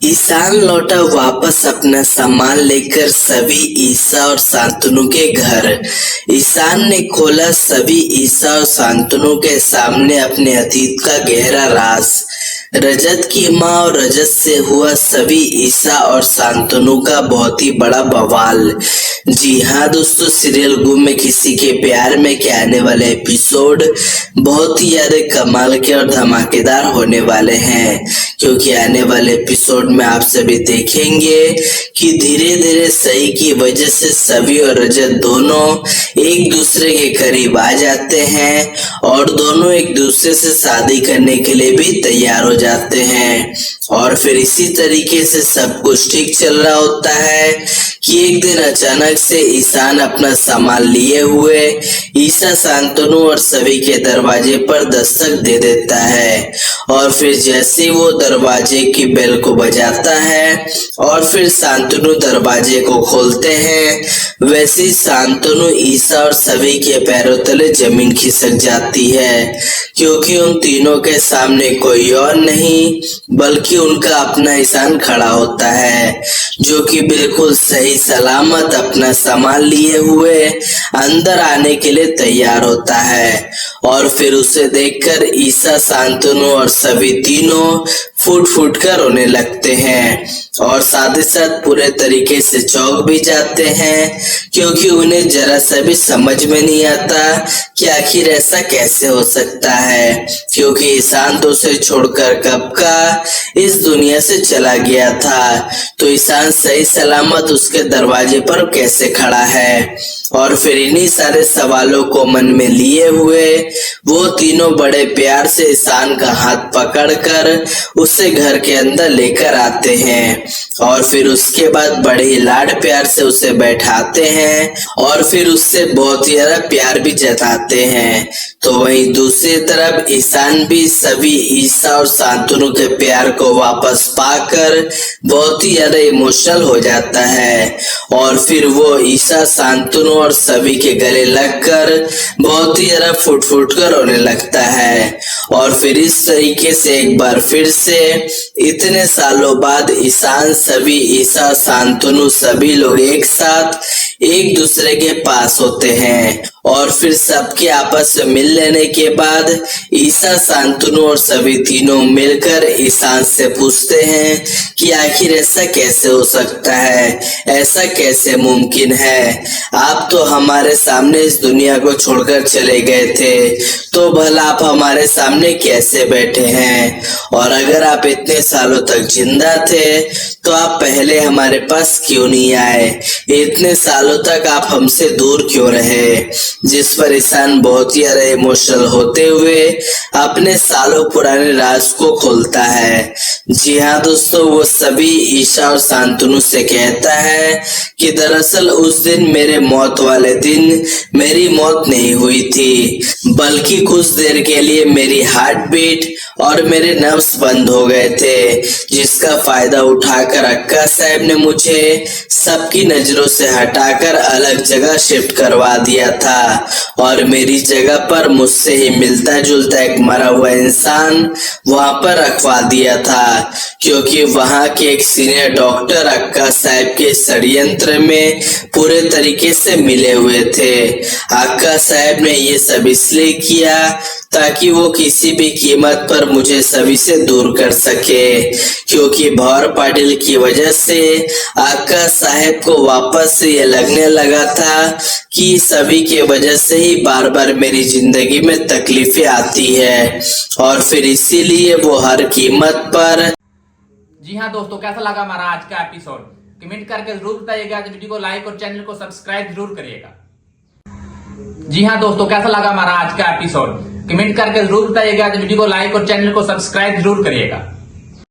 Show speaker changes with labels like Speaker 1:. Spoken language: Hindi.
Speaker 1: ईशान लौटा वापस अपना सामान लेकर सभी ईसा और शांतनु के घर। ईशान ने खोला सभी ईसा और शांतनु के सामने अपने अतीत का गहरा राज। रजत की माँ और रजत से हुआ सभी ईसा और शांतनु का बहुत ही बड़ा बवाल। जी हाँ दोस्तों, सीरियल गुम में किसी के प्यार में के आने वाले एपिसोड बहुत ही ज्यादा कमाल के और धमाकेदार होने वाले हैं, क्योंकि आने वाले एपिसोड में आप सभी देखेंगे कि धीरे धीरे सही की वजह से सभी और रजत दोनों एक दूसरे के करीब आ जाते हैं और दोनों एक दूसरे से शादी करने के लिए भी तैयार हो जाते हैं। और फिर इसी तरीके से सब कुछ ठीक चल रहा होता है कि एक दिन अचानक से ईशान अपना सामान लिए हुए ईसा, शांतनु और सभी के दरवाजे पर दस्तक दे देता है। और फिर जैसे वो दरवाजे की बेल को बजाता है और फिर शांतनु दरवाजे को खोलते हैं, वैसे ही शांतनु ईसा और सभी के पैरों तले जमीन खिसक जाती है, क्योंकि उन तीनों के सामने कोई और नहीं बल्कि उनका अपना ईशान खड़ा होता है, जो कि बिल्कुल सही सलामत अपना सामान लिए हुए अंदर आने के लिए तैयार होता है। और फिर उसे देखकर ईसा, शांतनु और सभी तीनों फूट फूट कर रोने लगते हैं और साथ ही साथ पूरे तरीके से चौंक भी जाते हैं, क्योंकि उन्हें जरा सा भी समझ में नहीं आता कि आखिर ऐसा कैसे हो सकता है, क्योंकि ईशान तो उसे छोड़कर कब का इस दुनिया से चला गया था, तो ईशान सही सलामत उसके दरवाजे पर कैसे खड़ा है। और फिर इन्हीं सारे सवालों को मन में लिए हुए वो तीनों बड़े प्यार से ईशान का हाथ पकड़कर उसे घर के अंदर लेकर आते हैं और फिर उसके बाद बड़े ही लाड प्यार से उसे बैठाते हैं और फिर उससे बहुत ही ज्यादा प्यार भी जताते हैं। तो वहीं दूसरी तरफ ईशान भी सभी ईसा और शांतनु के प्यार को वापस पाकर बहुत ही ज्यादा इमोशनल हो जाता है और फिर वो ईसा, शांतनु और सभी के गले लगकर बहुत ही ज्यादा फुट फुट कर रोने लगता है। और फिर इस तरीके से एक बार फिर से इतने सालों बाद ईशान, सभी ईसा, शांतनु सभी लोग एक साथ एक दूसरे के पास होते हैं और फिर सबके आपस में मिल लेने के बाद ईसा, शांतनु और सभी तीनों मिलकर ईशान से पूछते हैं कि आखिर ऐसा कैसे हो सकता है, ऐसा कैसे मुमकिन है, आप तो हमारे सामने इस दुनिया को छोड़कर चले गए थे, तो भला आप हमारे सामने कैसे बैठे हैं, और अगर आप इतने सालों तक जिंदा थे तो आप पहले हमारे पास क्यों नहीं आए, इतने सालों तक आप हमसे दूर क्यों रहे। जिस पर ईशान बहुत ही ज्यादा इमोशनल होते हुए अपने सालों पुराने राज को खोलता है। जी हाँ दोस्तों, वो सभी ईसा और शांतनु से कहता है कि दरअसल उस दिन मेरे मौत वाले दिन मेरी मौत नहीं हुई थी, बल्कि कुछ देर के लिए मेरी हार्ट बीट और मेरे नर्व्स बंद हो गए थे, जिसका फायदा उठाकर अक्का साहब ने मुझे सबकी नजरों से हटाकर अलग जगह शिफ्ट करवा दिया था और मेरी जगह पर मुझसे ही मिलता जुलता एक मरा हुआ इंसान वहां पर रखवा दिया था, क्योंकि वहां के एक सीनियर डॉक्टर अक्का साहब के षड्यंत्र में पूरे तरीके से मिले हुए थे। अक्का साहब ने ये सब इसलिए किया ताकि वो किसी भी कीमत पर मुझे सभी से दूर कर सके, क्योंकि भौर पाटिल की वजह से अक्का साहब को वापस से ये लगने लगा था कि सभी के वजह से ही बार बार मेरी जिंदगी में तकलीफें आती है और फिर इसीलिए वो हर कीमत पर।
Speaker 2: जी हाँ दोस्तों, कैसा लगा हमारा आज का एपिसोड कमेंट करके जरूर बताइएगा। वीडियो को लाइक और चैनल को सब्सक्राइब जरूर करिएगा। जी हाँ दोस्तों, कैसा लगा हमारा आज का एपिसोड कमेंट करके जरूर बताइएगा। वीडियो को लाइक और चैनल को सब्सक्राइब जरूर करिएगा।